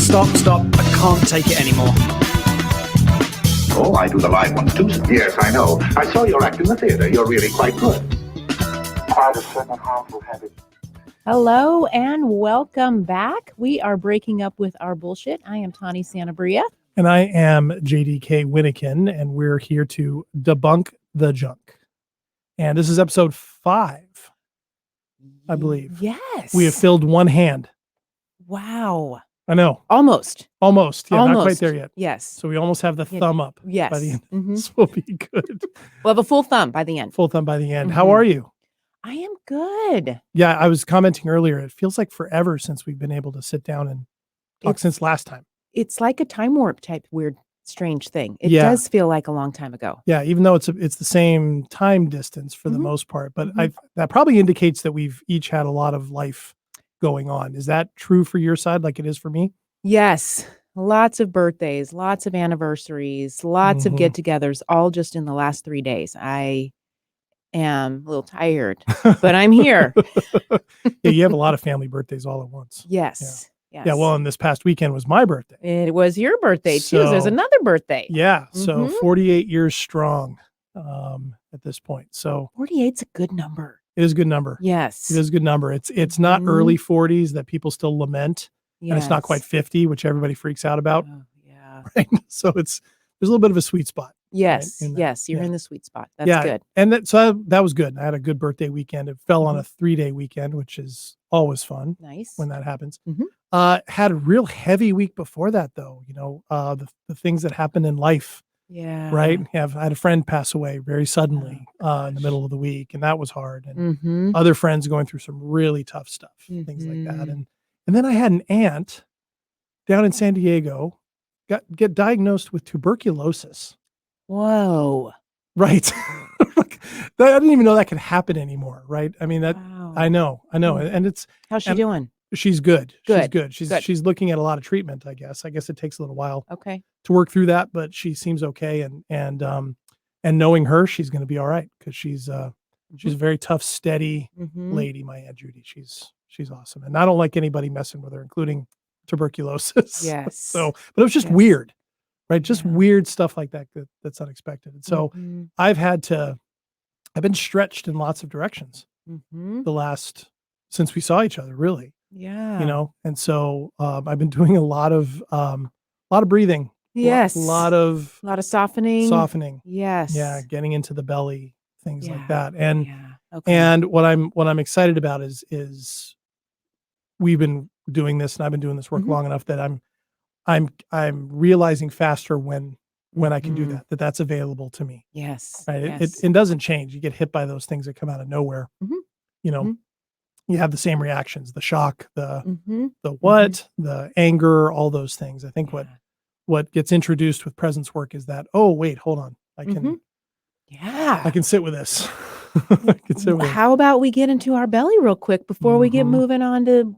Stop. I can't take it anymore. Oh, I do the live ones too. Yes, I know. I saw your act in the theater. You're really quite good. Quite a certain harmful habit. Hello and welcome back. We are breaking up with our bullshit. I am Tawny Santabria. And I am JDK Winnikin, and we're here to debunk the junk. And this is episode 5, I believe. Yes. We have filled one hand. Wow. I know. Almost. Yeah, Almost. not quite there yet. Yes. So we almost have the thumb up. Yes. By the end. Mm-hmm. This will be good. We'll have a full thumb by the end. Full thumb by the end. Mm-hmm. How are you? I am good. Yeah, I was commenting earlier. It feels like forever since we've been able to sit down and talk since last time. It's like a time warp type weird, strange thing. It Yeah. does feel like a long time ago. Yeah, even though it's the same time distance for the most part, but that probably indicates that we've each had a lot of life going on. Is that true for your side, like it is for me? Yes. Lots of birthdays, lots of anniversaries, lots of get-togethers, all just in the last 3 days. I am a little tired, but I'm here. Yeah, you have a lot of family birthdays all at once. Yes. Yeah, well, and this past weekend was my birthday. It was your birthday too. There's So- another birthday. Yeah, so 48 years strong at this point. So 48's a good number. it is a good number. Yes. It is a good number. It's not early 40s that people still lament, and it's not quite 50, which everybody freaks out about. Oh, yeah. Right? So there's a little bit of a sweet spot. Yes. in that. Yes. You're Yeah. in the sweet spot. That's good. And that was good. I had a good birthday weekend. It fell on a 3-day weekend, which is always fun Nice. when that happens. Mhm. Had a real heavy week before that, though. The things that happen in life, Yeah. right? I had a friend pass away very suddenly in the middle of the week, and that was hard. And Mm-hmm. other friends going through some really tough stuff, things like that. And then I had an aunt down in San Diego get diagnosed with tuberculosis. Whoa. Right. Like, I didn't even know that could happen anymore. Right. I mean, Wow. I know. And How's she and- doing? she's good. Good. She's good. Good. She's looking at a lot of treatment, I guess. I guess it takes a little while Okay. to work through that, but she seems okay. And knowing her, she's going to be all right. Cause she's a very tough, steady lady. My Aunt Judy, she's awesome. And I don't like anybody messing with her, including tuberculosis. Yes. So, but it was just weird, right? Just weird stuff like that's unexpected. And so I've been stretched in lots of directions since we saw each other, really, Yeah. And so I've been doing a lot of breathing. Yes. A lot of softening. softening. Yes. Yeah. Getting into the belly, things like that. And, yeah. Okay. and what I'm excited about is we've been doing this, and I've been doing this work long enough that I'm realizing faster when I can do that's available to me. Yes. Right. Yes. It doesn't change. You get hit by those things that come out of nowhere. You have the same reactions, the shock, the the anger, all those things. I think what gets introduced with presence work is that, oh, wait, hold on. I can sit with this. I can sit with it. How about we get into our belly real quick before we get moving on to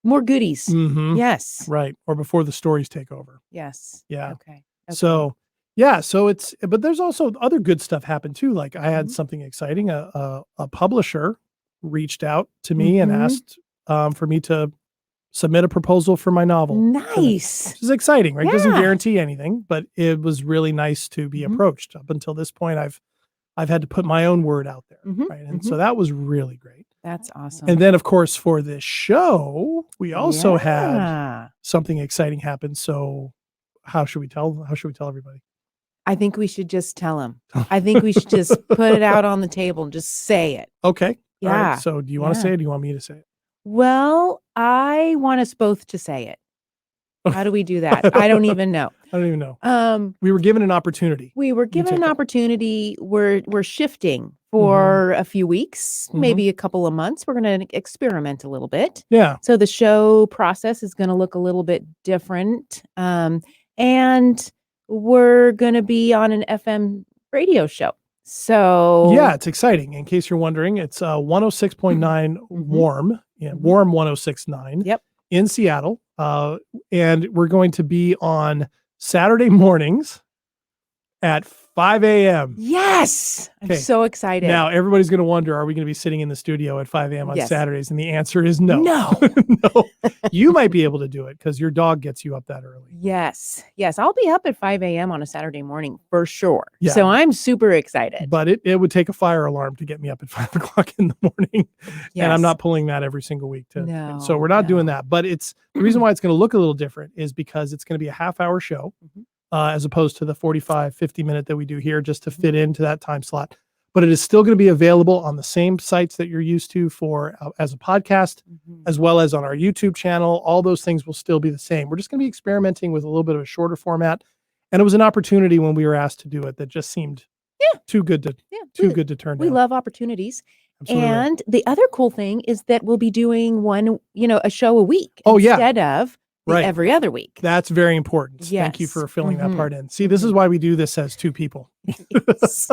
more goodies? Yes. Right. Or before the stories take over. Yes. Yeah. Okay. So but there's also other good stuff happened too. Like I had something exciting. A publisher reached out to me and asked for me to submit a proposal for my novel. Nice. Which is exciting, right? Yeah. Doesn't guarantee anything, but it was really nice to be approached. Up until this point, I've had to put my own word out there. Right. And so that was really great. That's awesome. And then of course for this show, we also had something exciting happen. So how should we tell everybody? I think we should just tell him. I think we should just put it out on the table and just say it. Okay. Yeah. All right. So do you want to say it? Or do you want me to say it? Well, I want us both to say it. How do we do that? I don't even know. I don't even know. We were given an opportunity. We were given an opportunity. We're shifting for a few weeks, maybe a couple of months. We're going to experiment a little bit. Yeah. So the show process is going to look a little bit different. And we're going to be on an FM radio show. So yeah, it's exciting. In case you're wondering, it's 106.9 Warm. Yeah, Warm 106.9. Yep. In Seattle. And we're going to be on Saturday mornings at 5 a.m. Yes. I'm Okay. so excited. Now, everybody's going to wonder, are we going to be sitting in the studio at 5 a.m. on Yes. Saturdays? And the answer is no. No. No. You might be able to do it because your dog gets you up that early. Yes. Yes. I'll be up at 5 a.m. on a Saturday morning for sure. Yeah. So I'm super excited. But it would take a fire alarm to get me up at 5 o'clock in the morning. Yes. And I'm not pulling that every single week. No, so we're not doing that. But it's the reason why it's going to look a little different is because it's going to be a half-hour show as opposed to the 45, 50 minute that we do here just to fit into that time slot. But it is still going to be available on the same sites that you're used to for as a podcast, as well as on our YouTube channel. All those things will still be the same. We're just going to be experimenting with a little bit of a shorter format. And it was an opportunity when we were asked to do it that just seemed too good to good to turn down. We love opportunities. Absolutely. And the other cool thing is that we'll be doing a show a week instead of every other week. That's very important. Yes. Thank you for filling that part in. See, this is why we do this as two people. Yes.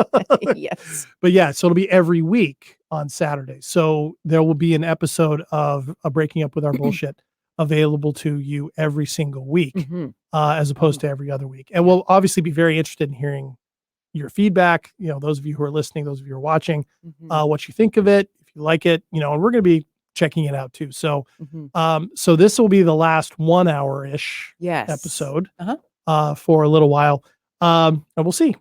Yes. But yeah, so it'll be every week on Saturday. So there will be an episode of Breaking Up with Our Bullshit available to you every single week, as opposed to every other week. And we'll obviously be very interested in hearing your feedback. Those of you who are listening, those of you who are watching, what you think of it, if you like it, and we're going to be checking it out too. So, so this will be the last 1 hour-ish episode for a little while. And we'll see.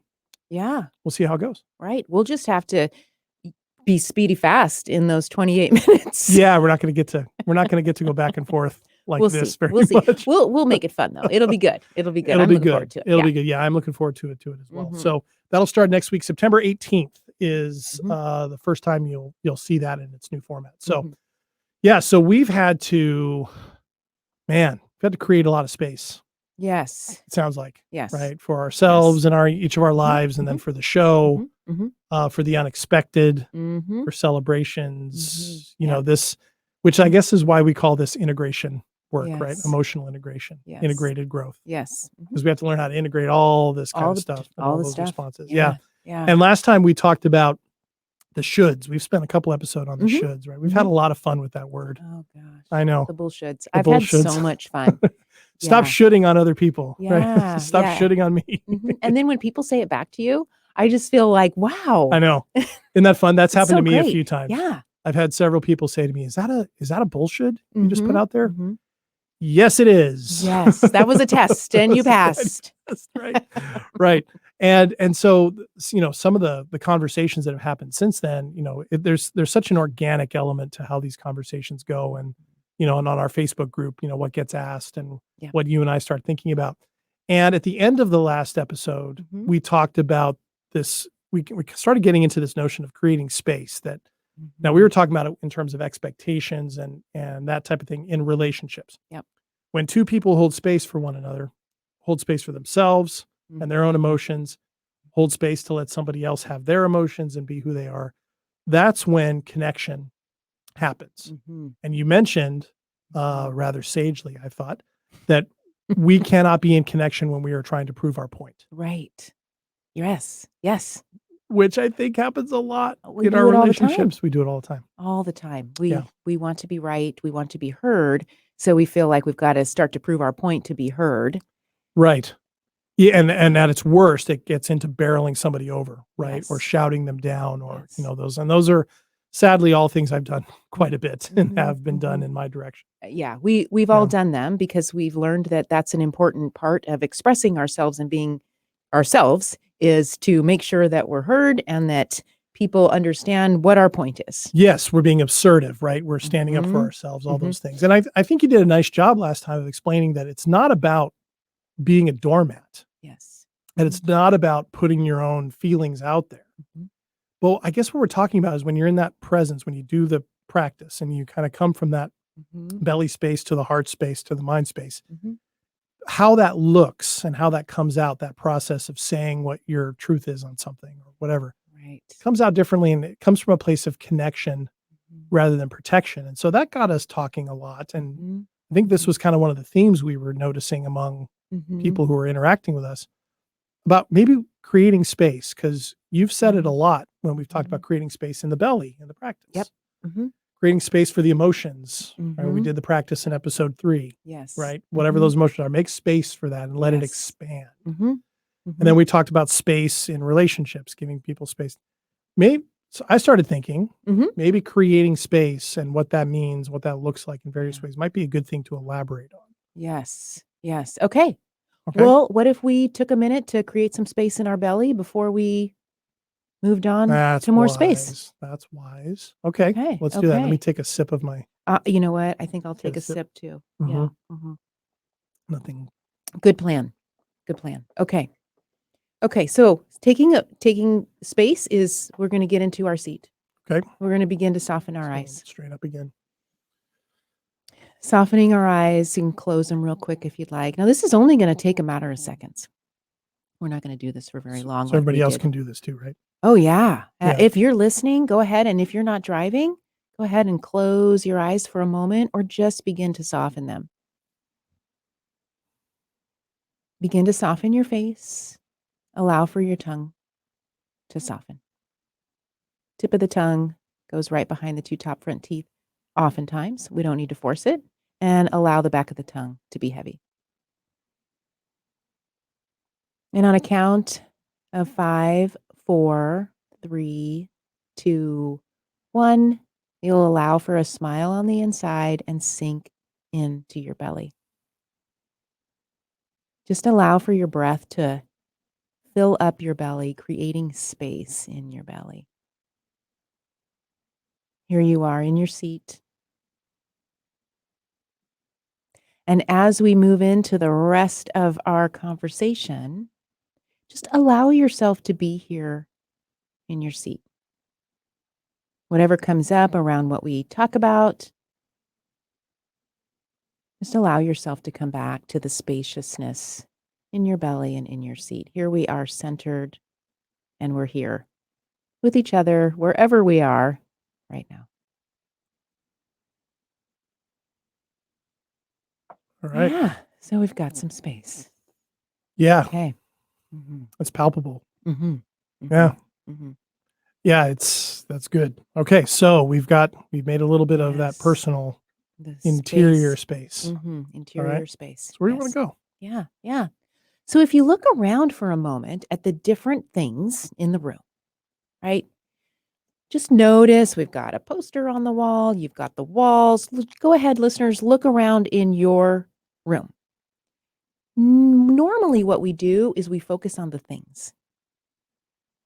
Yeah. We'll see how it goes. Right. We'll just have to be speedy fast in those 28 minutes. Yeah. We're not going to get to go back and forth like this very much. We'll make it fun though. It'll be good. It'll be good. It'll be looking good. forward to it. It'll be good. Yeah. I'm looking forward to it as well. So that'll start next week. September 18th is the first time you'll see that in its new format. So yeah, so we've had to create a lot of space. Yes. It sounds like. Yes. Right. For ourselves and each of our lives, and then for the show, for the unexpected, for celebrations, this, which I guess is why we call this integration work, right? Emotional integration, integrated growth. Yes. Because we have to learn how to integrate all this kind of stuff, all those stuff. responses. Yeah. And last time we talked about the shoulds. We've spent a couple episodes on the shoulds, right? We've had a lot of fun with that word. Oh gosh. I know. The bullshits. I've had so much fun. Stop shooting on other people. Yeah. Right? Stop shooting on me. And then when people say it back to you, I just feel like, wow. I know. Isn't that fun? That's happened to me great. a few times. Yeah. I've had several people say to me, is that a bullshit you just put out there? Yes, it is. Yes. That was a test and you passed. That's right. Right. And so, some of the conversations that have happened since then, there's such an organic element to how these conversations go. And, and on our Facebook group, what gets asked and what you and I start thinking about. And at the end of the last episode, we talked about this. We started getting into this notion of creating space that now we were talking about it in terms of expectations and that type of thing in relationships. Yep. When two people hold space for one another, hold space for themselves and their own emotions, hold space to let somebody else have their emotions and be who they are, that's when connection happens. And you mentioned rather sagely, I thought, that we cannot be in connection when we are trying to prove our point. Right. Yes. Yes. Which I think happens a lot We in do our it all the time. relationships. We do it all the time. All the time. We want to be right. We want to be heard. So we feel like we've got to start to prove our point to be heard. Right. Yeah, and at its worst, it gets into barreling somebody over, right? Yes. Or shouting them down, or those are sadly all things I've done quite a bit and have been done in my direction. Yeah, we've all done them because we've learned that that's an important part of expressing ourselves and being ourselves is to make sure that we're heard and that people understand what our point is. Yes, we're being assertive, right? We're standing up for ourselves, all those things. And I think you did a nice job last time of explaining that it's not about being a doormat. Yes. And it's not about putting your own feelings out there. Well, I guess what we're talking about is when you're in that presence, when you do the practice and you kind of come from that belly space to the heart space to the mind space, how that looks and how that comes out, that process of saying what your truth is on something or whatever, comes out differently. And it comes from a place of connection rather than protection. And so that got us talking a lot. And I think this was kind of one of the themes we were noticing among people who were interacting with us about maybe creating space, because you've said it a lot when we've talked about creating space in the belly in the practice. Yep. Creating space for the emotions. Right? We did the practice in episode 3. Yes. Right. Whatever those emotions are, make space for that and let it expand. And then we talked about space in relationships, giving people space. So I started thinking maybe creating space and what that means, what that looks like in various ways might be a good thing to elaborate on. Yes. Yes. Okay. Okay. Well, what if we took a minute to create some space in our belly before we moved on That's to more wise. space? That's wise. Okay. Okay. Let's do that. Let me Okay. take a sip of my You know what? I think I'll take a a sip. sip too. Mhm. Yeah. Nothing. Good plan. Good plan. Okay. Okay. So taking space is we're going to get into our seat. Okay. We're going to begin to soften our So eyes. straight up again. Softening our eyes. You can close them real quick if you'd like. Now, this is only going to take a matter of seconds. We're not going to do this for very long. So everybody like we else did. can do this too, right? Oh, yeah. Yeah. If you're listening, go ahead. And if you're not driving, go ahead and close your eyes for a moment or just begin to soften them. Begin to soften your face. Allow for your tongue to soften. Tip of the tongue goes right behind the two top front teeth. Oftentimes, we don't need to force it, and allow the back of the tongue to be heavy. And on a count of 5, 4, 3, 2, 1, you'll allow for a smile on the inside and sink into your belly. Just allow for your breath to fill up your belly, creating space in your belly. Here you are in your seat. And as we move into the rest of our conversation, just allow yourself to be here in your seat. Whatever comes up around what we talk about, just allow yourself to come back to the spaciousness in your belly and in your seat. Here we are centered, and we're here with each other wherever we are right now. All right. Yeah. So we've got some space. Yeah. Okay. It's palpable. Mm-hmm. Yeah. Mm-hmm. Yeah, that's good. Okay, so we've made a little bit of that Yes. personal The interior space. Interior space. So where do you want to go? Yeah. Yeah. So if you look around for a moment at the different things in the room, right? Just notice we've got a poster on the wall. You've got the walls. Go ahead, listeners, look around in your room. Normally what we do is we focus on the things,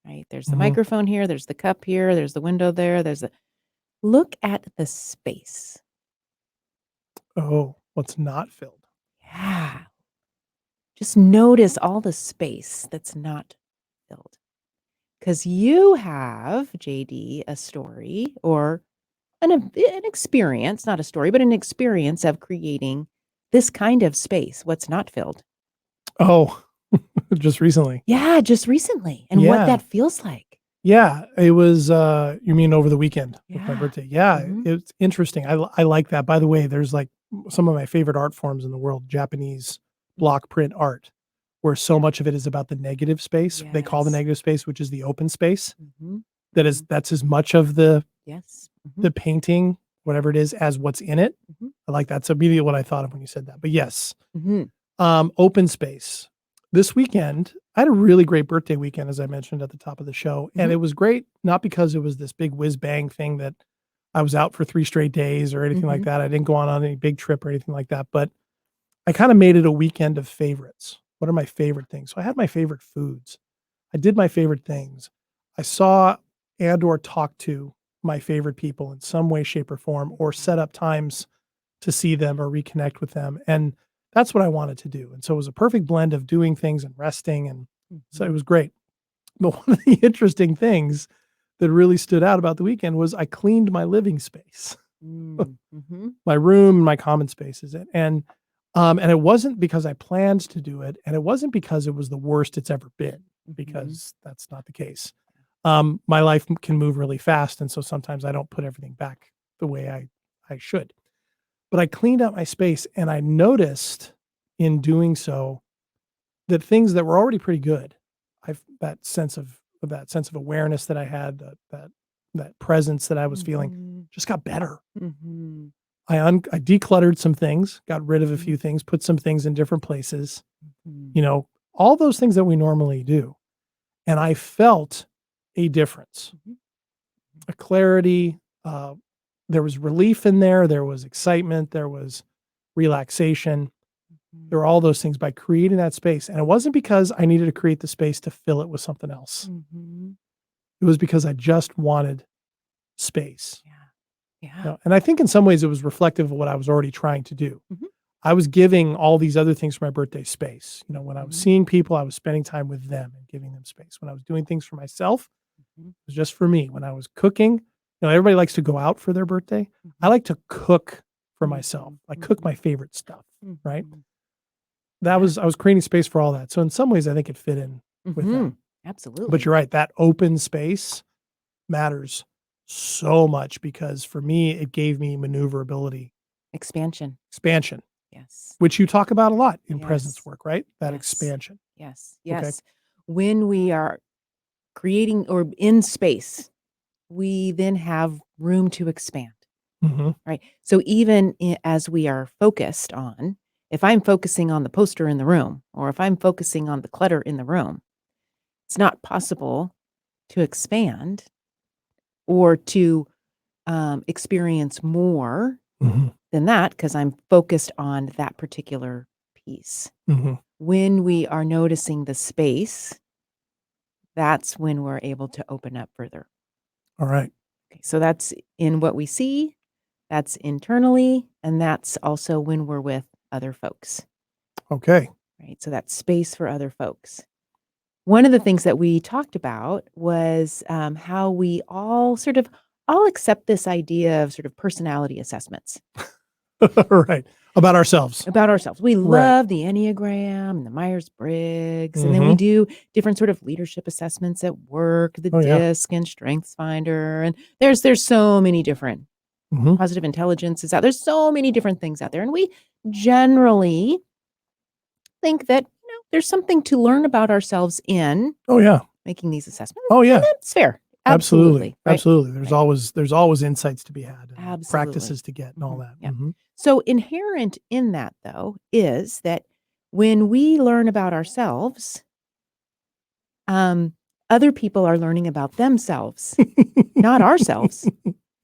right? There's the microphone here. There's the cup here. There's the window there. Look at the space. Oh, what's not filled? Yeah. Just notice all the space that's not filled. Because you have, JD, a story or an experience, not a story, but an experience of creating this kind of space, what's not filled. Oh, just recently. Yeah, just recently. And what that feels like. Yeah, it was, you mean over the weekend with my birthday. Yeah, Mhm. it's interesting. I like that. By the way, there's like some of my favorite art forms in the world, Japanese block print art, where so much of it is about the negative space. They call the Yes. negative space, which is the open space. Mhm. That's as much of the Yes. the painting, whatever it is, as what's in it. Mhm. I like that's immediately what I thought of when you said that. But yes, Mhm. open space. This weekend, I had a really great birthday weekend, as I mentioned at the top of the show. And it was great, not because it was this big whiz bang thing that I was out for 3 straight days or anything like that. I didn't go on any big trip or anything like that, but I kind of made it a weekend of favorites. What are my favorite things? So I had my favorite foods. I did my favorite things. I saw and or talked to my favorite people in some way, shape, or form, or set up times to see them or reconnect with them. And that's what I wanted to do. And so it was a perfect blend of doing things and resting. And so it was great. But one of the interesting things that really stood out about the weekend was I cleaned my living space, my room, my common spaces. And it wasn't because I planned to do it. And it wasn't because it was the worst it's ever been, because that's not the case. My life can move really fast. And so sometimes I don't put everything back the way I should. But I cleaned out my space and I noticed in doing so that things that were already pretty good, that sense of awareness that I had, that presence that I was feeling just got better. I decluttered some things, got rid of a few things, put some things in different places, all those things that we normally do. And I felt a difference, a clarity. There was relief in there. There was excitement. There was relaxation. There were all those things by creating that space. And it wasn't because I needed to create the space to fill it with something else. It was because I just wanted space. Yeah. And I think in some ways it was reflective of what I was already trying to do. I was giving all these other things for my birthday space. When I was seeing people, I was spending time with them and giving them space. When I was doing things for myself, it was just for me. When I was cooking, everybody likes to go out for their birthday. I like to cook for myself. I cook my favorite stuff, right? I was creating space for all that. So in some ways, I think it fit in with that. Absolutely. But you're right. That open space matters so much because for me, it gave me maneuverability. Expansion. Yes. Which you talk about a lot in Yes. presence work, right? That Yes. expansion. Yes. Okay. When we are creating or in space, we then have room to expand, right? So even as we are focused on, if I'm focusing on the poster in the room, or if I'm focusing on the clutter in the room, it's not possible to expand or to experience more than that because I'm focused on that particular piece. When we are noticing the space, that's when we're able to open up further. All right. Okay, so that's in what we see, that's internally, and that's also when we're with other folks. Okay. Right. So that's space for other folks. One of the things that we talked about was how we all accept this idea of sort of personality assessments. Right. About ourselves. We love the Enneagram and the Myers-Briggs, and then we do different sort of leadership assessments at work, the DISC and StrengthsFinder, and there's so many different positive intelligence is out. There's so many different things out there, and we generally think that there's something to learn about ourselves in making these assessments. And that's fair. Absolutely. Right? Absolutely. There's always insights to be had, and Absolutely. practices to get and all that. Yeah. So inherent in that, though, is that when we learn about ourselves, other people are learning about themselves, not ourselves,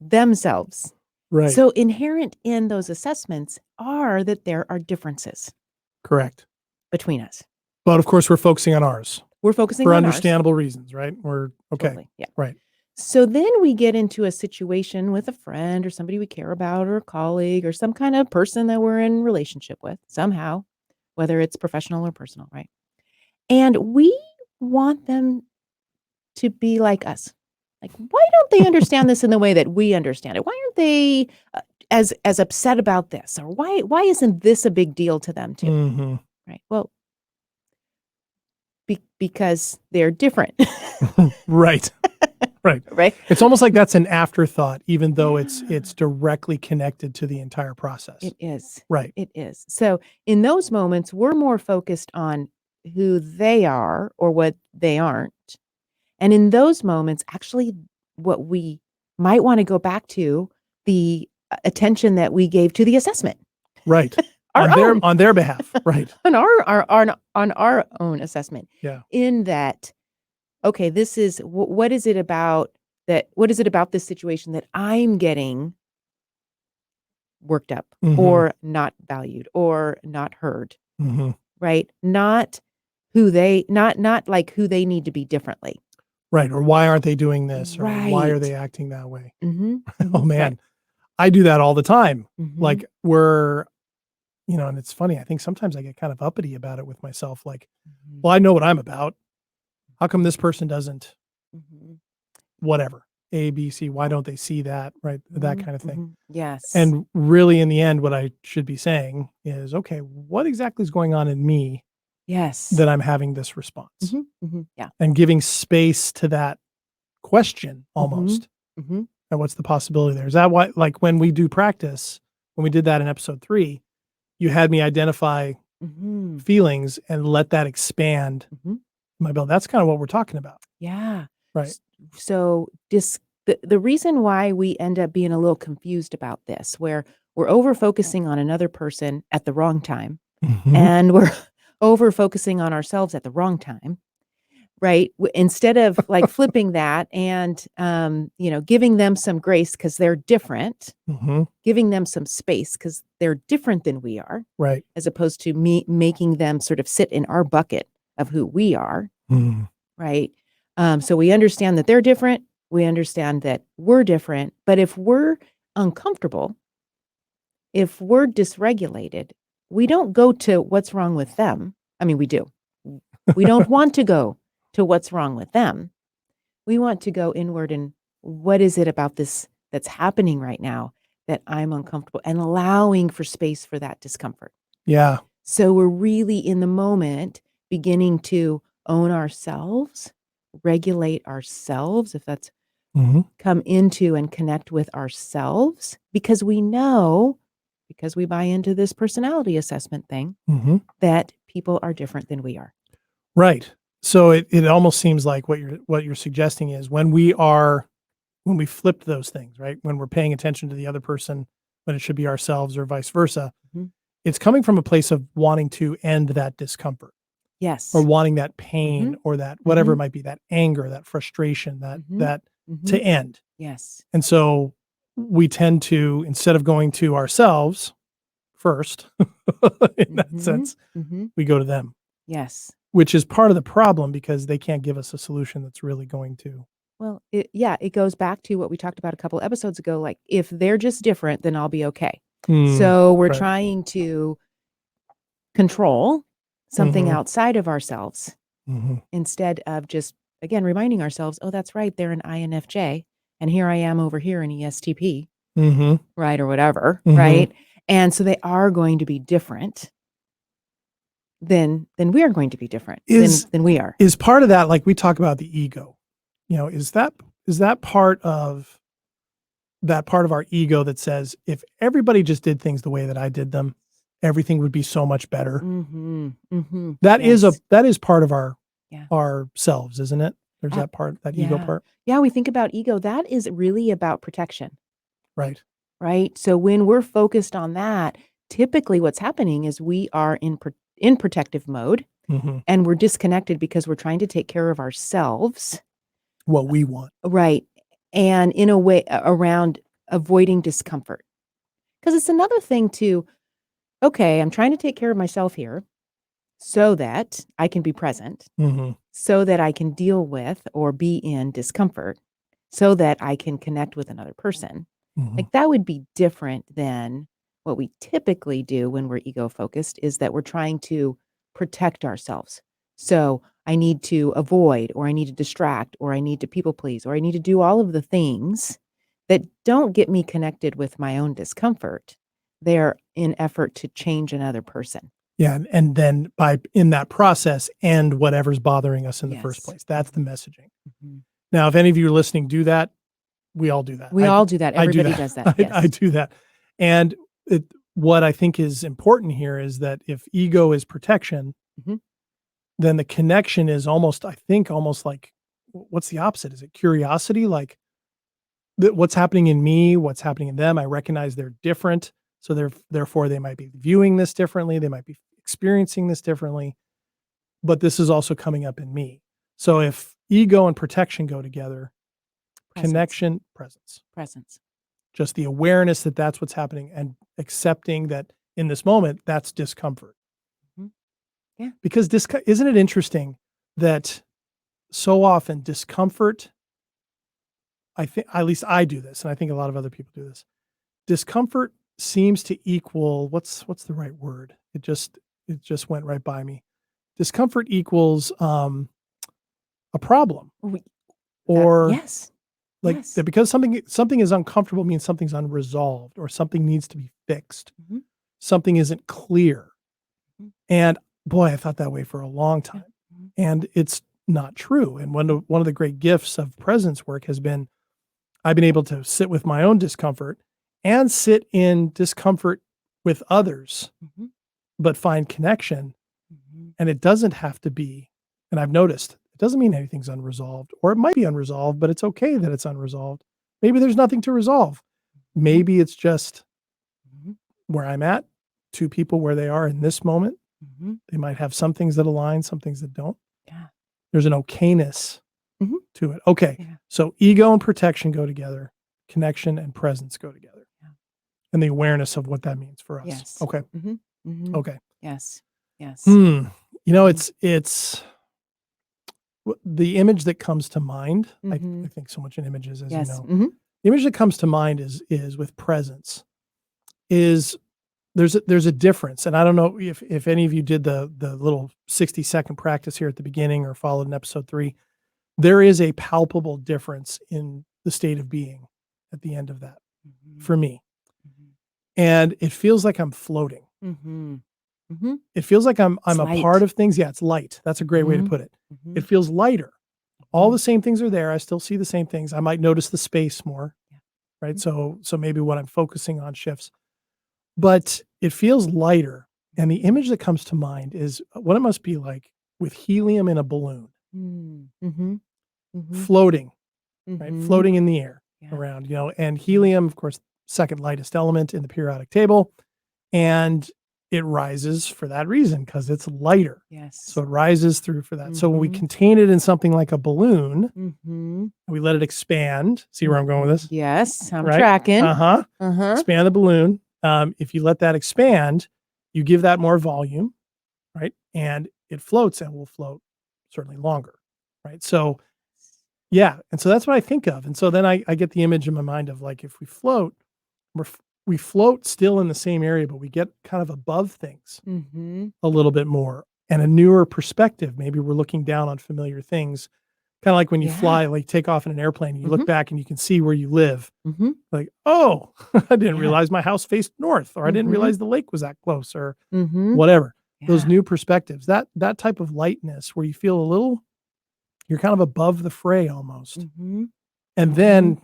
themselves. Right. So inherent in those assessments are that there are differences. Correct. Between us. But of course, we're focusing on ours. We're focusing for on understandable reasons, right? We're okay. Totally. Yeah. Right. So then we get into a situation with a friend or somebody we care about or a colleague or some kind of person that we're in relationship with somehow, whether it's professional or personal, right? And we want them to be like us. Like, why don't they understand this in the way that we understand it? Why aren't they as upset about this? Or why isn't this a big deal to them too? Right. Well, because they're different. Right. Right. Right. It's almost like that's an afterthought, even though it's directly connected to the entire process. It is. Right. It is. So in those moments, we're more focused on who they are or what they aren't. And in those moments, actually, what we might want to go back to the attention that we gave to the assessment. Right. on their behalf. Right. on our own assessment. Yeah. In that, okay, this is what is it about this situation that I'm getting worked up or not valued or not heard, right? Not like who they need to be differently. Right. Or why aren't they doing this? Or why are they acting that way? Oh man, right. I do that all the time. Like and it's funny. I think sometimes I get kind of uppity about it with myself. Like, well, I know what I'm about. How come this person doesn't? Whatever. A, B, C. Why don't they see that? Right. That kind of thing. Yes. And really, in the end, what I should be saying is, okay, what exactly is going on in me? Yes. That I'm having this response. Yeah. And giving space to that question almost. And what's the possibility there? Is that why, like when we do practice, when we did that in episode 3, you had me identify feelings and let that expand my build. That's kind of what we're talking about. Yeah. Right. So the reason why we end up being a little confused about this, where we're over focusing on another person at the wrong time, and we're over focusing on ourselves at the wrong time, right? Instead of like flipping that and, giving them some grace because they're different, giving them some space because they're different than we are, Right. as opposed to me making them sort of sit in our bucket of who we are, right? So we understand that they're different. We understand that we're different. But if we're uncomfortable, if we're dysregulated, we don't go to what's wrong with them. I mean, we do. We don't want to go to what's wrong with them. We want to go inward and what is it about this that's happening right now that I'm uncomfortable, and allowing for space for that discomfort. Yeah. So we're really in the moment beginning to own ourselves, regulate ourselves, if that's come into and connect with ourselves, because we know, because we buy into this personality assessment thing, that people are different than we are. Right. So it almost seems like what you're suggesting is when we flip those things, right? When we're paying attention to the other person, when it should be ourselves or vice versa, it's coming from a place of wanting to end that discomfort. Yes. Or wanting that pain or that whatever it might be, that anger, that frustration, that to end. Yes. And so we tend to, instead of going to ourselves first, in that sense, we go to them. Yes. Which is part of the problem because they can't give us a solution that's really going to. Well, it goes back to what we talked about a couple episodes ago. Like, if they're just different, then I'll be okay. So we're trying to control something outside of ourselves instead of just, again, reminding ourselves, oh, that's right, they're an INFJ, and here I am over here in ESTP, right, or whatever, right? And so they are going to be different than we are going to be different than we are. Is part of that, like we talk about the ego, is that part of our ego that says, if everybody just did things the way that I did them, everything would be so much better. That is part of our selves, isn't it? There's that part, that ego part. Yeah, we think about ego. That is really about protection. Right. Right. So when we're focused on that, typically what's happening is we are in protective mode, and we're disconnected because we're trying to take care of ourselves. What we want. Right. And in a way around avoiding discomfort. Because it's another thing to, okay, I'm trying to take care of myself here so that I can be present, so that I can deal with or be in discomfort, so that I can connect with another person. Like, that would be different than what we typically do when we're ego focused, is that we're trying to protect ourselves. So I need to avoid, or I need to distract, or I need to people please, or I need to do all of the things that don't get me connected with my own discomfort. They're in effort to change another person. Yeah. And then in that process, end whatever's bothering us in the first place. That's the messaging. Now, if any of you are listening, do that. We all do that. We all do that. Everybody does that. Yes. I do that. And what I think is important here is that if ego is protection, then the connection is almost like, what's the opposite? Is it curiosity? Like, what's happening in me, what's happening in them? I recognize they're different. So therefore they might be viewing this differently. They might be experiencing this differently, but this is also coming up in me. So if ego and protection go together, connection, presence, just the awareness that that's what's happening, and accepting that in this moment, that's discomfort. Yeah. Because isn't it interesting that so often discomfort, I think, at least I do this, and I think a lot of other people do this. Discomfort seems to equal, what's the right word? It just went right by me. Discomfort equals a problem. Yes. Like, yes. that because something is uncomfortable means something's unresolved, or something needs to be fixed. Something isn't clear. And boy, I thought that way for a long time. And it's not true. And one of the great gifts of presence work has been, I've been able to sit with my own discomfort and sit in discomfort with others, but find connection. And it doesn't have to be, and I've noticed, it doesn't mean anything's unresolved, or it might be unresolved, but it's okay that it's unresolved. Maybe there's nothing to resolve. Maybe it's just where I'm at, two people where they are in this moment, They might have some things that align, some things that don't. Yeah. There's an okayness Mhm. to it. Okay. Yeah. So ego and protection go together. Connection and presence go together. Yeah. And the awareness of what that means for us. Yes. Okay. Okay. Yes. Yes. You know, it's the image that comes to mind. I think so much in images, as you know. The image that comes to mind is with presence. There's a difference, and I don't know if any of you did the little 60-second practice here at the beginning or followed in episode 3. There is a palpable difference in the state of being at the end of that for me, and it feels like I'm floating. It feels like I'm a light. part of things. Yeah, it's light. That's a great way to put it. It feels lighter. All the same things are there. I still see the same things. I might notice the space more, right? So maybe what I'm focusing on shifts, but it feels lighter. And the image that comes to mind is what it must be like with helium in a balloon, floating, right? Floating in the air around, you know, and helium, of course, second lightest element in the periodic table. And it rises for that reason because it's lighter. Yes. So it rises through for that. So when we contain it in something like a balloon, we let it expand. See where I'm going with this? Yes, I'm tracking. Expand the balloon. If you let that expand, you give that more volume, right? And it floats and will float certainly longer, right? So yeah. And so that's what I think of. And so then I get the image in my mind of like, if we float, we float still in the same area, but we get kind of above things a little bit more and a newer perspective. Maybe we're looking down on familiar things, kind of like when you fly, like take off in an airplane, you look back and you can see where you live. Like, oh, I didn't realize my house faced north, or I didn't realize the lake was that close, or whatever. Those new perspectives, that type of lightness where you feel a little, you're kind of above the fray almost. And then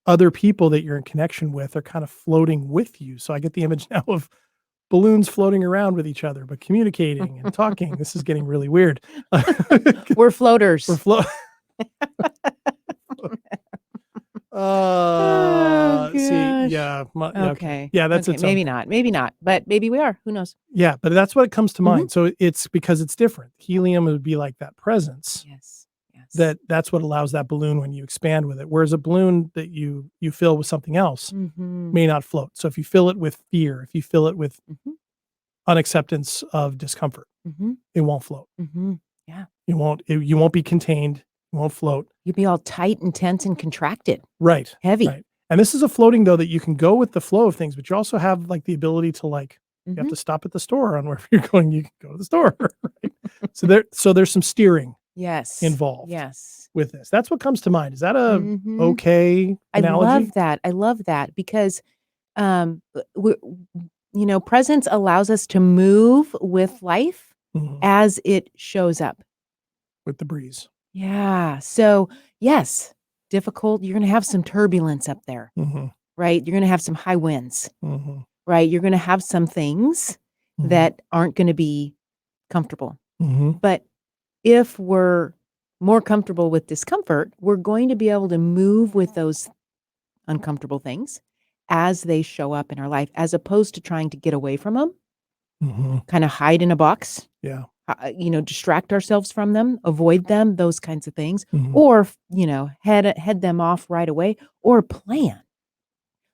other people that you're in connection with are kind of floating with you. So I get the image now of balloons floating around with each other, but communicating and talking. This is getting really weird. We're floaters. We're see, yeah. Okay. Yeah, that's okay. Maybe not, but maybe we are. Who knows? Yeah, but that's what comes to mind. So it's because it's different. Helium would be like that presence. Yes. That's what allows that balloon when you expand with it. Whereas a balloon that you fill with something else may not float. So if you fill it with fear, if you fill it with unacceptance of discomfort, it won't float. Yeah. You won't be contained. You won't float. You'll be all tight and tense and contracted. Right. Heavy. Right. And this is a floating though that you can go with the flow of things, but you also have like the ability to like, you have to stop at the store on wherever you're going, you can go to the store. Right? So there's some steering involved with this. That's what comes to mind. Is that a okay analogy? I love that because presence allows us to move with life as it shows up with the breeze. Yeah. So yes, difficult. You're going to have some turbulence up there, right? You're going to have some high winds, right? You're going to have some things that aren't going to be comfortable. But if we're more comfortable with discomfort, we're going to be able to move with those uncomfortable things as they show up in our life, as opposed to trying to get away from them, kind of hide in a box, distract ourselves from them, avoid them, those kinds of things, or, head them off right away, or plan.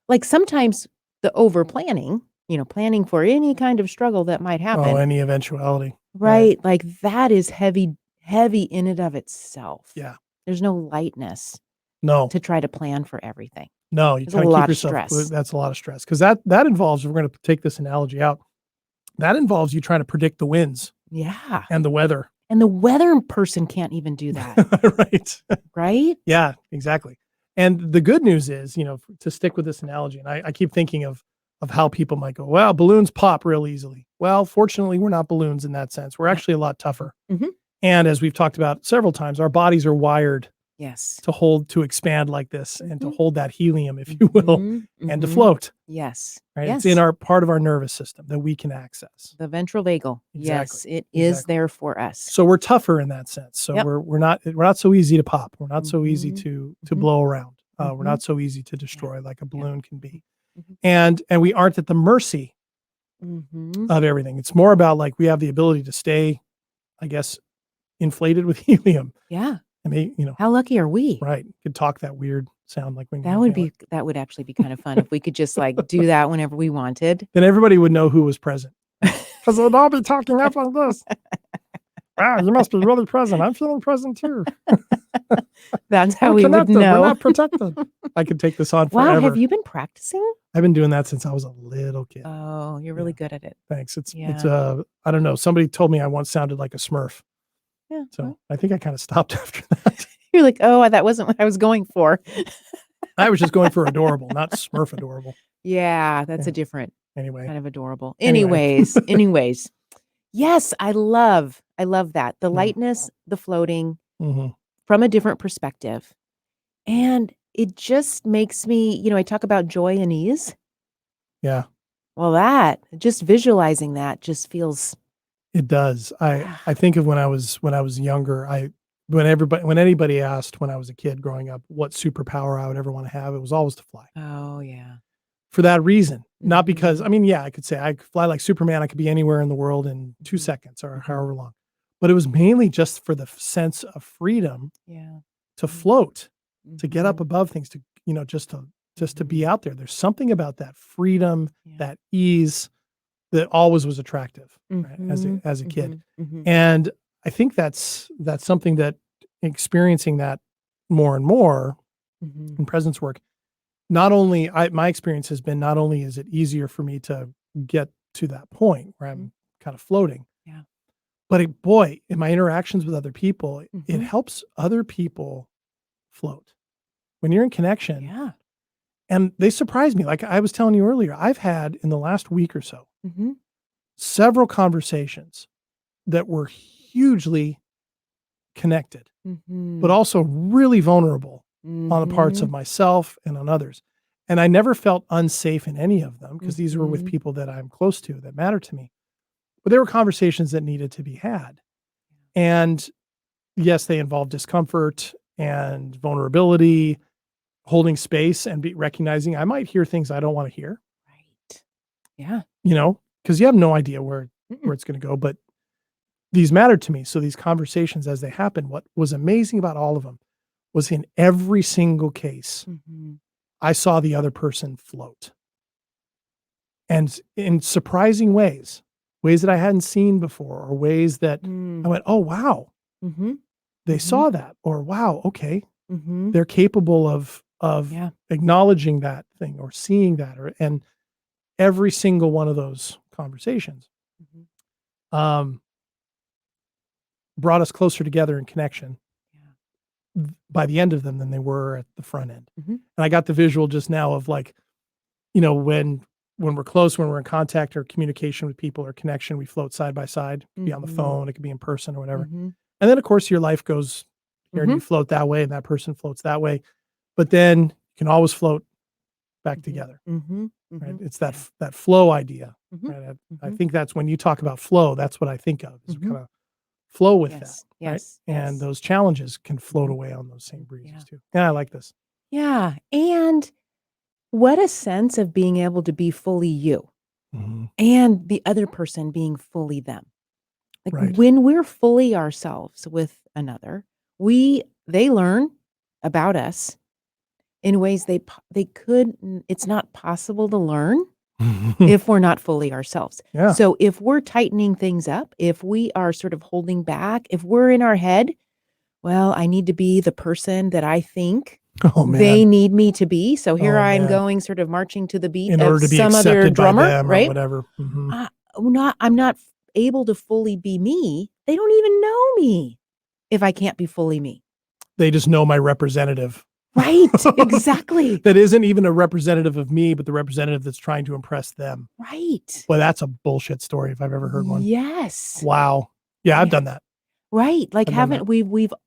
Like sometimes the over planning, planning for any kind of struggle that might happen. Oh, any eventuality. Right. Like that is heavy in and of itself. Yeah. There's no lightness. No. To try to plan for everything. No, you kind of keep yourself. Stress. That's a lot of stress because that involves. If we're going to take this analogy out. That involves you trying to predict the winds. Yeah. And the weather. And the weather person can't even do that. Right. Right. Yeah. Exactly. And the good news is, to stick with this analogy, and I keep thinking of how people might go, well, balloons pop real easily. Well, fortunately, we're not balloons in that sense. We're actually a lot tougher. And as we've talked about several times, our bodies are wired to expand like this and to hold that helium, if you will, and to float. Yes. Right. Yes. It's in our part of our nervous system that we can access. The ventral vagal. Exactly. Yes, it is there for us. So we're tougher in that sense. So we're not so easy to pop. We're not so easy to blow around. We're not so easy to destroy like a balloon can be. And we aren't at the mercy of everything. It's more about like we have the ability to stay, I guess, inflated with helium. Yeah. And they, How lucky are we? right. Could talk that weird sound like when That would actually be kind of fun if we could just like do that whenever we wanted. Then everybody would know who was present. Because they'd all be talking up like this. Wow, you must be really present. I'm feeling present too. That's how We're we would connected. know. We're not protected. I could take this on forever. Wow, have you been practicing? I've been doing that since I was a little kid. Oh, you're really good at it. Thanks. It's Yeah. I don't know. Somebody told me I once sounded like a Smurf. Yeah. So well, I think I kind of stopped after that. You're like, oh, that wasn't what I was going for. I was just going for adorable, not Smurf adorable. Yeah, that's Yeah. a different Anyway. kind of adorable. Anyway. Anyways. Yes, I love that. The Yeah. lightness, the floating Mhm. from a different perspective. And it just makes me, I talk about joy and ease. Yeah, Well, just visualizing that just feels it does. I think of when I was younger, when anybody asked when I was a kid growing up what superpower I would ever want to have, it was always to fly. oh yeah. For that reason, not because, Mhm. I mean, yeah, I could say I could fly like Superman. I could be anywhere in the world in 2 Mhm. seconds or however long, but it was mainly just for the sense of freedom Yeah. to float, to get up Mhm. above things, to, just to be out there. There's something about that freedom, Yeah. that ease that always was attractive, right, Mhm. as a kid. Mhm. Mhm. And I think that's something that experiencing that more and more Mhm. in presence work, not only my experience has been not only is it easier for me to get to that point where I'm kind of floating, Yeah. but boy, in my interactions with other people, it Mhm. helps other people float. When you're in connection, Yeah. and they surprise me. Like I was telling you earlier, I've had in the last week or so Mhm. several conversations that were hugely connected, but Mhm. also really vulnerable on the parts of Mhm. myself and on others. And I never felt unsafe in any of them because these were with Mhm. people that I'm close to that matter to me. But there were conversations that needed to be had. And yes, they involved discomfort and vulnerability, holding space and recognizing I might hear things I don't want to hear, Right. Yeah. because you have no idea where Mm-mm. it's going to go. But these mattered to me. So these conversations as they happened, what was amazing about all of them was in every single case, Mhm. I saw the other person float. And in surprising ways that I hadn't seen before, or ways that I Mm. went, oh, wow, Mhm. they Mhm. saw that, or wow, okay, Mhm. they're capable of Yeah. acknowledging that thing or seeing that, and every single one of those conversations Mhm. um, brought us closer together in connection Yeah. by the end of them than they were at the front end. Mhm. And I got the visual just now of like, when we're close, when we're in contact or communication with people or connection, we float side by side. It could be on the Mhm. phone, it could be in person or whatever. Mhm. And then of course your life goes here and you Mhm. float that way and that person floats that way. But then you can always float back Mhm. together. Mhm. Right? Mhm. It's that Yeah. that flow idea. Mhm. Right? I Mhm. think that's when you talk about flow, that's what I think of is Mhm. kind of flow with that. Yes. Right? Yes. And Yes. those challenges can float Mhm. away on those same Mhm. breezes Yeah. too. Yeah, I like this. Yeah. And what a sense of being able to be fully you Mhm. and the other person being fully them. Like Right. when we're fully ourselves with another, they learn about us in ways they could it's not possible to learn if we're not fully ourselves. Yeah. So if we're tightening things up, if we are sort of holding back, if we're in our head, well, I need to be the person that I think Oh they man. need me to be. So here Oh I'm man. going sort of marching to the beat In of order to be some other accepted by drummer, them or right? whatever. Mhm. I'm not able to fully be me. They don't even know me if I can't be fully me. They just know my representative. Right. Exactly. That isn't even a representative of me, but the representative that's trying to impress them. Right. Well, that's a bullshit story if I've ever heard one. Yes. Wow. Yeah, I've Yeah. done that. Right. Like I've done that.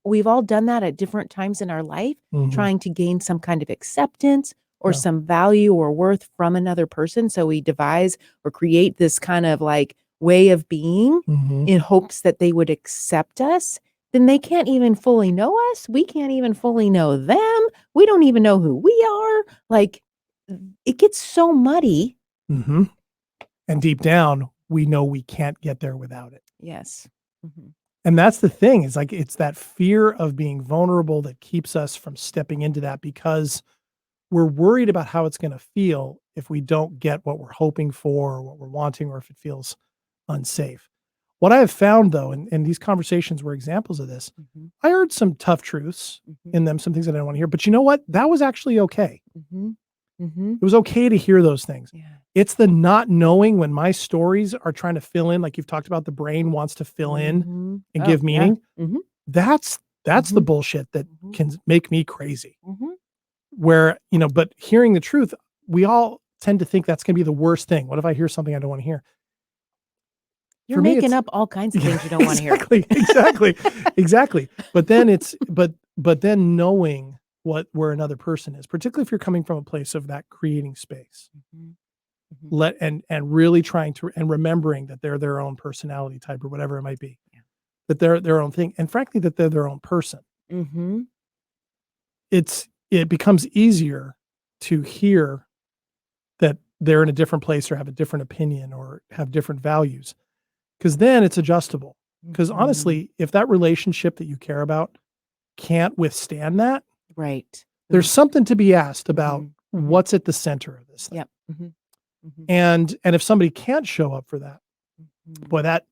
we've all done that at different times in our life, Mhm. trying to gain some kind of acceptance or Yeah. some value or worth from another person. So we devise or create this kind of like way of being Mhm. in hopes that they would accept us. Then they can't even fully know us. We can't even fully know them. We don't even know who we are. Like it gets so muddy. Mhm. And deep down, we know we can't get there without it. Yes. Mhm. And that's the thing, is like, it's that fear of being vulnerable that keeps us from stepping into that, because we're worried about how it's going to feel if we don't get what we're hoping for or what we're wanting, or if it feels unsafe. What I have found, though, and these conversations were examples of this, Mhm. I heard some tough truths Mhm. in them, some things that I didn't want to hear. But you know what? That was actually okay. Mhm. Mhm. It was okay to hear those things. Yeah. It's the not knowing, when my stories are trying to fill in, like you've talked about, the brain wants to fill in Mhm. and Oh, give yeah. meaning. Mhm. That's the Mhm. bullshit that Mhm. can make me crazy. Mhm. Where, but hearing the truth, we all tend to think that's going to be the worst thing. What if I hear something I don't want to hear? You're For me, making it's up all kinds of things you don't want to hear. exactly. But then but then knowing where another person is, particularly if you're coming from a place of that creating space, Mhm. Mhm. and really trying to, and remembering that they're their own personality type, or whatever it might be, Yeah. that they're their own thing, and frankly, that they're their own person. Mhm. It becomes easier to hear that they're in a different place, or have a different opinion, or have different values, because then it's adjustable. Because Mhm. honestly, if that relationship that you care about can't withstand that, Right. there's something to be asked about Mhm. Mhm. what's at the center of this thing. Yep. Mhm. Mhm. And if somebody can't show up for that, Mhm. boy, that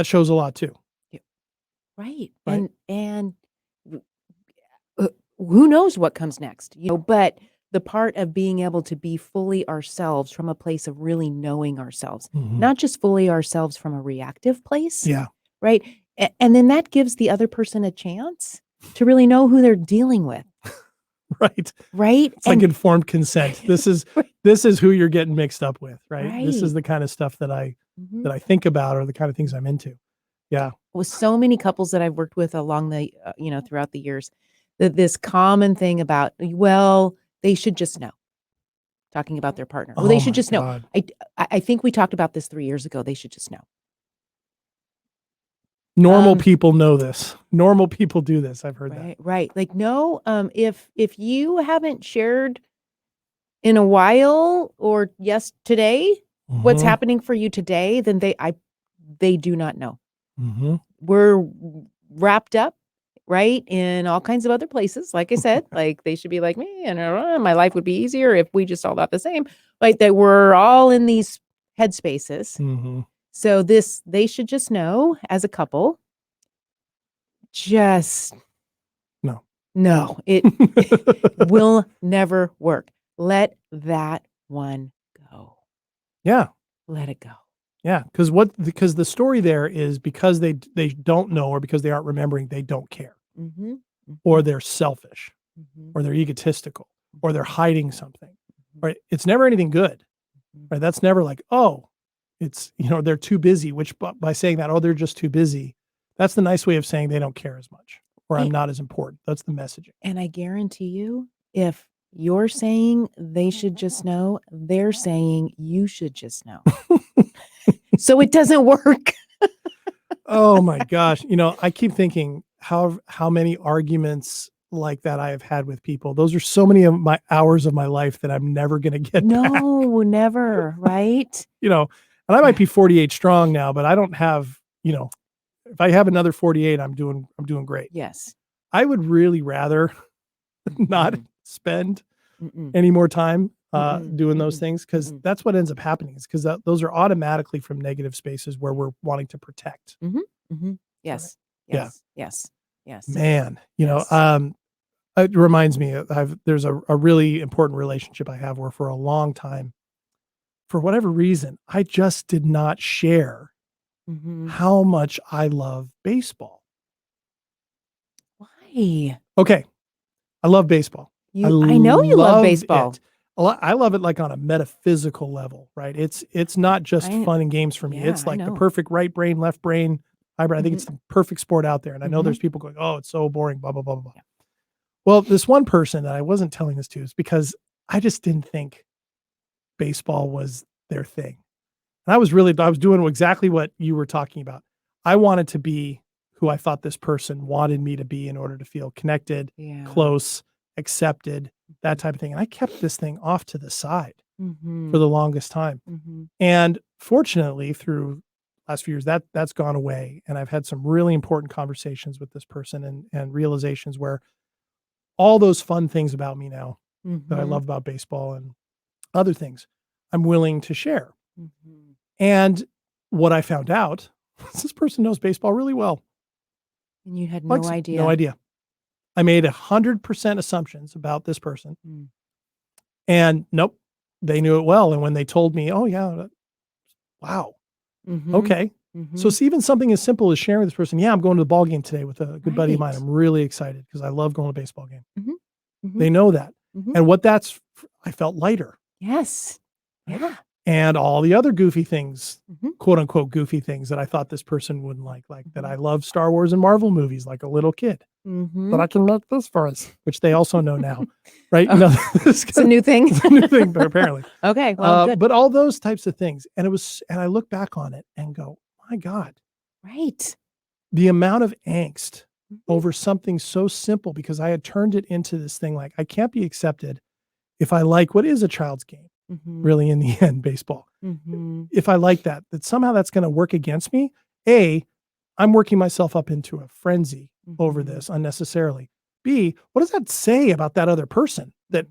shows a lot too, Yeah. Right. right? And w- uh, who knows what comes next, but the part of being able to be fully ourselves from a place of really knowing ourselves, Mhm. not just fully ourselves from a reactive place, Yeah, right? And then that gives the other person a chance to really know who they're dealing with, right. right? It's like informed consent. This is Right. this is who you're getting mixed up with, right? This is Right. the kind of stuff that Mhm. I think about, or the kind of things I'm into. Yeah. With so many couples that I've worked with along the, throughout the years, that this common thing about, well, they should just know, talking about their partner. Well, they Oh should my just know. God. I think we talked about this 3 years ago. They should just know. Normal Um, people know this. Normal people do this. I've heard that. right, right. Like, no, if you haven't shared in a while, or yes, today, what's Mhm. happening for you today, then they do not know. Mhm. We're wrapped up, right, in all kinds of other places, like I said, like, they should be like me, and, my life would be easier if we just all thought the same, like, that we're all in these headspaces. Mhm. So they should just know, as a couple, just No. no, it will never work. Let that one go. Yeah. Let it go. Yeah. Because the story there is, because they don't know, or because they aren't remembering, they don't care, Mhm. or Mhm. they're selfish, Mhm. or they're egotistical, or they're Mhm. hiding something. Mhm. Right? It's never anything good. Mhm. Right? That's never like, oh, it's, they're too busy, which, by saying that, oh, they're just too busy, that's the nice way of saying they don't care as much, or I'm Right. not as important. That's the messaging. And I guarantee you, if you're saying they should just know, they're saying you should just know. So it doesn't work. Oh my gosh. I keep thinking how many arguments like that I have had with people. Those are so many of my hours of my life that I'm never going to get back. No, never, right? And I might Yeah. be 48 strong now, but I don't have, if I have another 48, I'm doing great. Yes. I would really rather not Mhm. spend Mm-mm. any more time Mm-mm. doing those Mm-mm. things, because Mm-mm. that's what ends up happening, is because those are automatically from negative spaces where we're wanting to protect. Mhm. Mhm. Right. Yes. Yeah. Yes. Yes. Yes. Man, Yes. it reminds me, there's a really important relationship I have, where for a long time, for whatever reason, I just did not share Mhm. how much I love baseball. Why? Okay, I love baseball. I I know you love love baseball. it. I love it, like, on a metaphysical level, right? It's not just I fun and games for me. Yeah, It's I like the know. perfect right brain, left brain, hybrid. I think Mhm. it's the perfect sport out there. And I know Mhm. there's people going, "Oh, it's so boring, blah blah blah blah." Yeah. Well, this one person that I wasn't telling this to is because I just didn't think baseball was their thing. And I was doing exactly what you were talking about. I wanted to be who I thought this person wanted me to be in order to feel connected, Yeah. close, accepted, that type of thing. And I kept this thing off to the side for Mhm. the longest time. Mhm. And fortunately, through last few years, that's gone away, and I've had some really important conversations with this person and realizations where all those fun things about me now that I love about baseball and other things, I'm willing to share. And what I found out is this person knows baseball really well. And you had no idea. No idea. I made 100% assumptions about this person. And nope, they knew it well. And when they told me, oh yeah, wow. Okay. So it's even something as simple as sharing with this person. Yeah, I'm going to the ball game today with a good buddy of mine. I'm really excited because I love going to a baseball game. They know that. And I felt lighter. Yes. Yeah. And all the other goofy things, quote unquote, goofy things that I thought this person wouldn't like that I love Star Wars and Marvel movies like a little kid. But I can make this for us, which they also know now, right? Oh, no, it's a new thing. It's a new thing, but apparently. Okay, well, good. But all those types of things. And I look back on it and go, my God. Right. The amount of angst over something so simple, because I had turned it into this thing like, I can't be accepted if I like what is a child's game, really, in the end, baseball. If I like that somehow that's going to work against me. I'm working myself up into a frenzy over this unnecessarily. B, what does that say about that other person that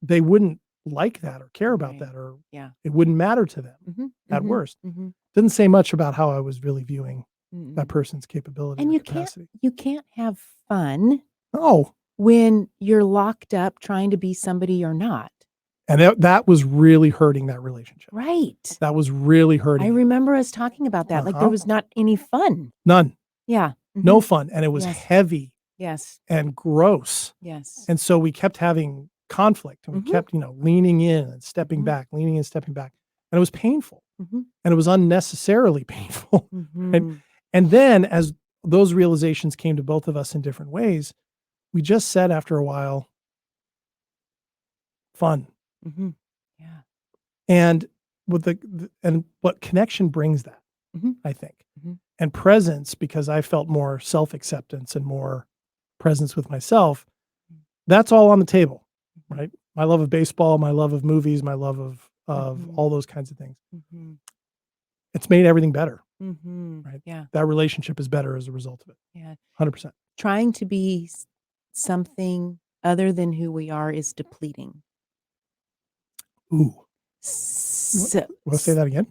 they wouldn't like that or care about that, or it wouldn't matter to them at worst? Didn't say much about how I was really viewing that person's capability. And you can't have fun when you're locked up trying to be somebody you're not. And that was really hurting that relationship. Right. That was really hurting. I remember us talking about that. Like there was not any fun. None. Yeah. No fun. And it was heavy. Yes. And gross. Yes. And so we kept having conflict, and we kept, leaning in and stepping back, leaning in, stepping back. And it was painful. And it was unnecessarily painful. Right? And then as those realizations came to both of us in different ways, we just said after a while, fun. Yeah. And with and what connection brings that, I think, and presence, because I felt more self-acceptance and more presence with myself. That's all on the table, right? My love of baseball, my love of movies, my love of all those kinds of things. It's made everything better, right? Yeah. That relationship is better as a result of it. Yeah. 100%. Trying to be something other than who we are is depleting. Ooh. So, Want to say that again?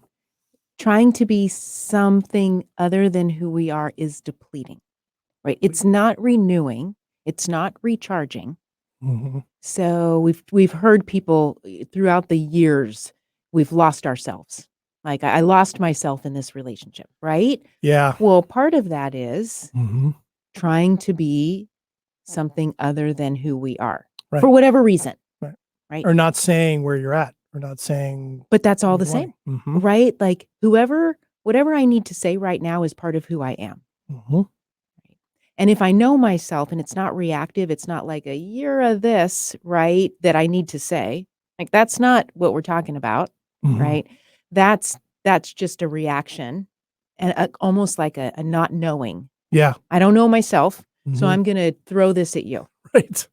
Trying to be something other than who we are is depleting, right? It's not renewing. It's not recharging. So we've heard people throughout the years, we've lost ourselves. Like I lost myself in this relationship, right? Yeah. Well, part of that is trying to be something other than who we are for whatever reason. Right. Or not saying where you're at, or not saying. But that's all the same, right? Like whatever I need to say right now is part of who I am. Right? And if I know myself and it's not reactive, it's not like you're a this, right? That I need to say, like, that's not what we're talking about, right? That's just a reaction and almost like a not knowing. Yeah. I don't know myself. So I'm going to throw this at you. Right.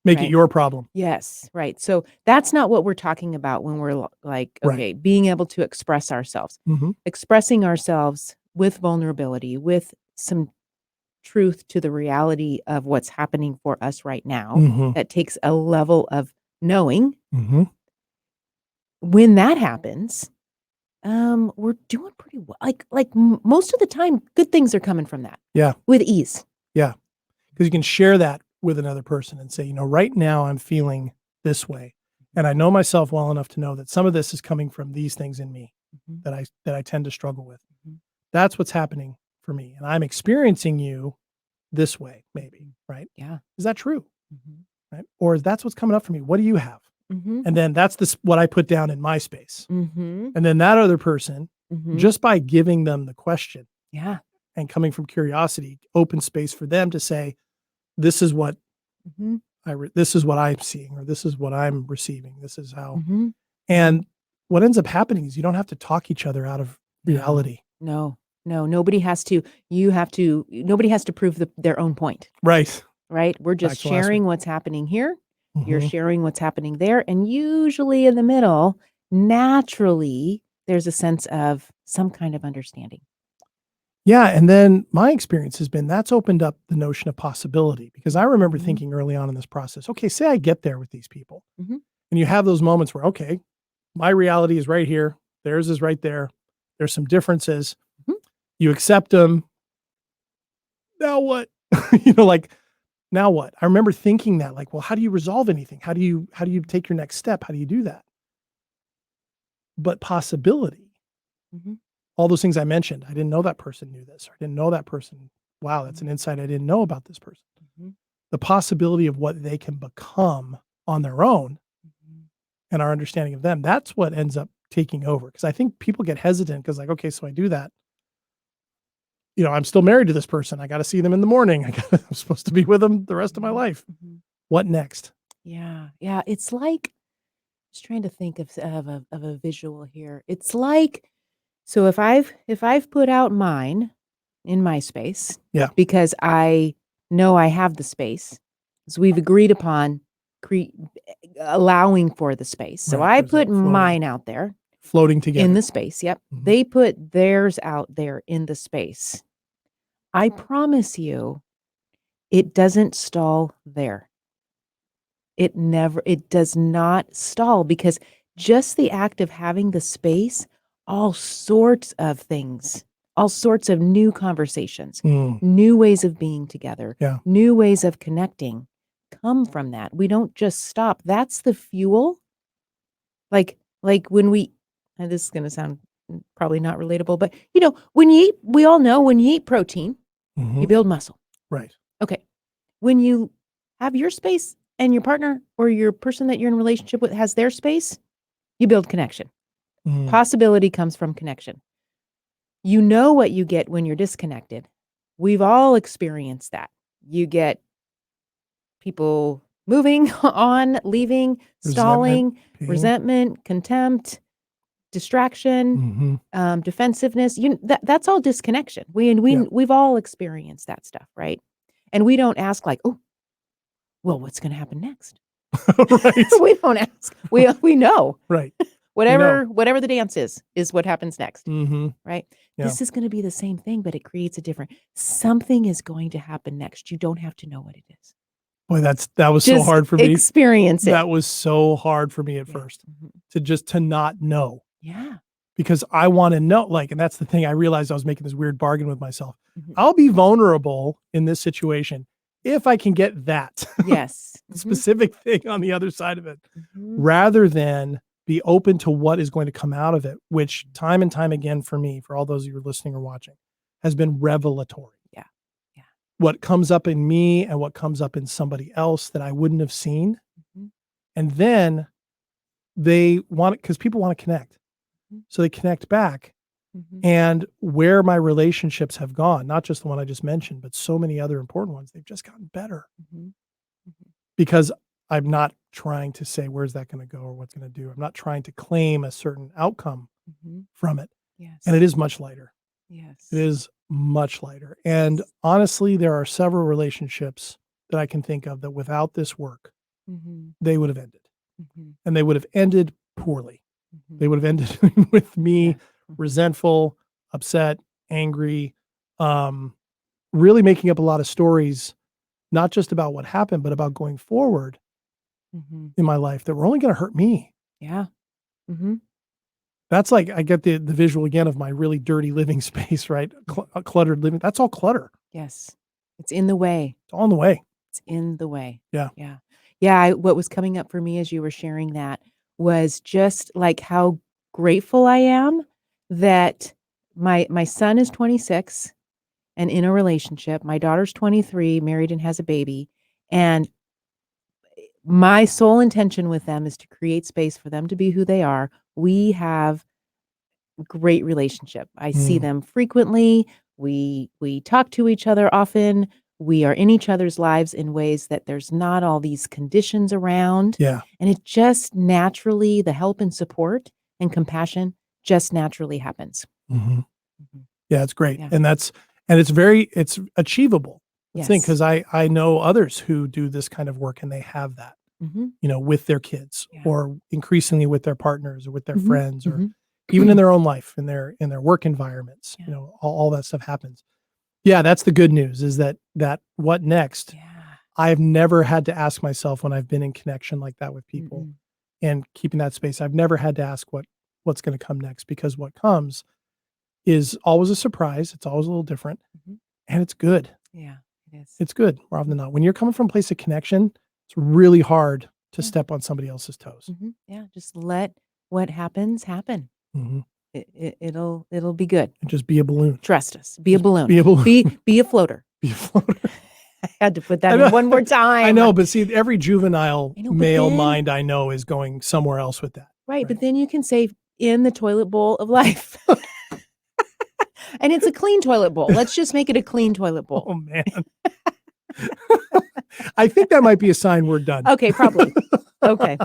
Make it your problem. Yes. Right. So that's not what we're talking about when we're like, okay, being able to express ourselves, expressing ourselves with vulnerability, with some truth to the reality of what's happening for us right now. That takes a level of knowing. When that happens, we're doing pretty well. Like most of the time, good things are coming from that. Yeah. With ease. Yeah. Because you can share that with another person and say, right now I'm feeling this way. And I know myself well enough to know that some of this is coming from these things in me that I tend to struggle with. That's what's happening for me. And I'm experiencing you this way, maybe, right? Yeah. Is that true? Right? Or that's what's coming up for me. What do you have? And then that's what I put down in my space. And then that other person, just by giving them the question and coming from curiosity, open space for them to say, this is what this is what I'm seeing, or this is what I'm receiving. This is how. And what ends up happening is you don't have to talk each other out of reality. No, nobody has to. Nobody has to prove their own point. Right. We're just sharing what's happening here. You're sharing what's happening there. And usually in the middle, naturally, there's a sense of some kind of understanding. Yeah. And then my experience has been that's opened up the notion of possibility, because I remember Mhm. thinking early on in this process, okay, say I get there with these people, Mhm. and you have those moments where, okay, my reality is right here. Theirs is right there. There's some differences. Mhm. You accept them. Now what? Like, now what? I remember thinking that, like, well, how do you resolve anything? How do you take your next step? How do you do that? But possibility, Mhm. all those things I mentioned, I didn't know that person knew this, or I didn't know that person. Wow, that's an insight I didn't know about this person. Mhm. The possibility of what they can become on their own Mhm. and our understanding of them, that's what ends up taking over. Because I think people get hesitant because, like, okay, so I do that. I'm still married to this person. I got to see them in the morning. I'm supposed to be with them the rest of my life. Mhm. What next? Yeah. Yeah. It's like, just trying to think of a visual here. It's like, so if I've put out mine in my space, Yeah. because I know I have the space, so we've agreed upon cre- allowing for the space. So Right, I there's that put mine out there floating together. in the space. Yep. Mhm. They put theirs out there in the space. I promise you, it doesn't stall there. It does not stall, because just the act of having the space, all sorts of things, all sorts of new conversations, Mm, new ways of being together, yeah. new ways of connecting come from that. We don't just stop. That's the fuel. Like when we, and this is going to sound probably not relatable, but when you eat, we all know when you eat protein, you Mhm. build muscle. Right. Okay. When you have your space and your partner or your person that you're in a relationship with has their space, you build connection. Mm, Possibility comes from connection. You know what you get when you're disconnected. We've all experienced that. You get people moving on, leaving, resentment, stalling, pain. resentment, contempt, distraction, Mhm. defensiveness. That's all disconnection. Yeah. We've all experienced that stuff, right? And we don't ask like, oh, well, what's going to happen next? Right. We don't ask. We know. Right. We know. Whatever the dance is what happens next, Mhm. right? Yeah. This is going to be the same thing, but it creates a different something is going to happen next. You don't have to know what it is. Boy, that was so Just hard for me. experience it. That was so hard for me at Yeah. first, Mhm. to not know, Yeah. because I wanna know, like, and that's the thing, I realized I was making this weird bargain with myself. Mhm. I'll be vulnerable in this situation if I can get that Yes. Mhm. specific thing on the other side of it, Mhm. rather than be open to what is going to come out of it, which time and time again for me, for all those of you who are listening or watching, has been revelatory. Yeah. Yeah. What comes up in me and what comes up in somebody else that I wouldn't have seen. Mhm. And then they want it because people want to connect. Mhm. So they connect back. Mhm. And where my relationships have gone, not just the one I just mentioned, but so many other important ones, they've just gotten better Mhm. Mhm. because I'm not trying to say, where's that going to go or what's going to do? I'm not trying to claim a certain outcome Mhm. from it. Yes. And it is much lighter. Yes. It is much lighter. And honestly, there are several relationships that I can think of that without this work, Mhm. they would have ended, Mhm. and they would have ended poorly. Mhm. They would have ended with me Yeah. Mhm. resentful, upset, angry, um, really making up a lot of stories, not just about what happened, but about going forward Mhm. in my life that were only going to hurt me. Yeah. Mhm. That's like, I get the visual again of my really dirty living space, right? Cluttered living. That's all clutter. Yes. It's in the way. It's all in the way. It's in the way. Yeah. Yeah. Yeah, what was coming up for me as you were sharing that was just, like, how grateful I am that my son is 26 and in a relationship. My daughter's 23, married and has a baby, and my sole intention with them is to create space for them to be who they are. We have great relationship. I see Mm, them frequently. We talk to each other often. We are in each other's lives in ways that there's not all these conditions around. yeah. And it just naturally, the help and support and compassion just naturally happens. Mhm. Mhm. Yeah, it's great. Yeah. And it's achievable. That's the thing, Yes. because I know others who do this kind of work and they have that, Mhm. with their kids Yeah. or increasingly with their partners or with their Mhm. friends, or Mhm. even in their own life, in their work environments. Yeah. You know, all that stuff happens. Yeah, that's the good news, is that what next? Yeah. I've never had to ask myself when I've been in connection like that with people and keeping that space. I've never had to ask what's going to come next, because what comes is always a surprise. It's always a little different, and it's good. Yeah, it is. It's good more often than not. When you're coming from a place of connection, it's really hard to step on somebody else's toes. Yeah, just let what happens happen. Mm-hmm. It'll be good. And just be a balloon. Trust us. Be a balloon. Be a balloon. Be a floater. Be a floater. I had to put that in one more time. I know, but see, every juvenile male then- mind I know is going somewhere else with that. Right, but then you can say in the toilet bowl of life. And it's a clean toilet bowl. Let's just make it a clean toilet bowl. Oh, man. I think that might be a sign we're done. Okay, probably. Okay.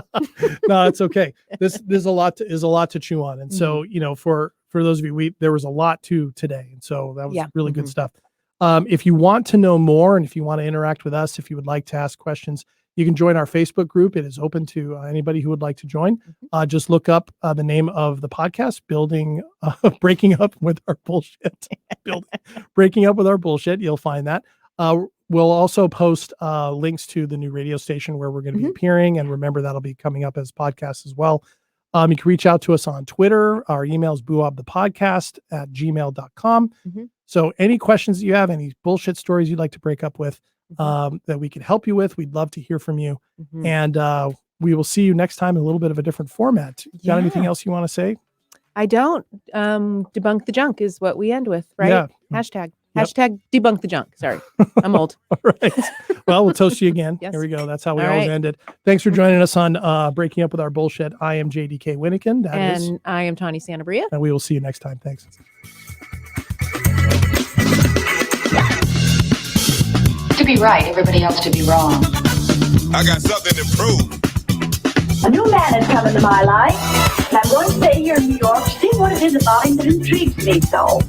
No, it's okay. There's a lot to chew on. And so, you know, for those of you, there was a lot to today. And so that was really good stuff. If you want to know more, and if you want to interact with us, if you would like to ask questions, you can join our Facebook group. It is open to anybody who would like to join. Just look up the name of the podcast, Breaking Up with Our Bullshit. Breaking Up with Our Bullshit. You'll find that. We'll also post links to the new radio station where we're going to be appearing. And remember, that'll be coming up as podcasts as well. You can reach out to us on Twitter. Our email is buobthepodcast@gmail.com. So any questions that you have, any bullshit stories you'd like to break up with, that we could help you with, we'd love to hear from you. And we will see you next time in a little bit of a different format. You got anything else you want to say? I don't. Debunk the junk is what we end with, right? Yeah. Hashtag debunk the junk. Sorry, I'm old. All right. Well, we'll toast you again. Yes. Here we go. That's how we All always right. end it. Thanks for joining us on Breaking Up with Our Bullshit. I am JDK Winnikin. And I am Tawny Santabria. And we will see you next time. Thanks. To be right, everybody else to be wrong. I got something to prove. A new man has come into my life, and I'm going to stay here in New York to see what it is about him that intrigues me so.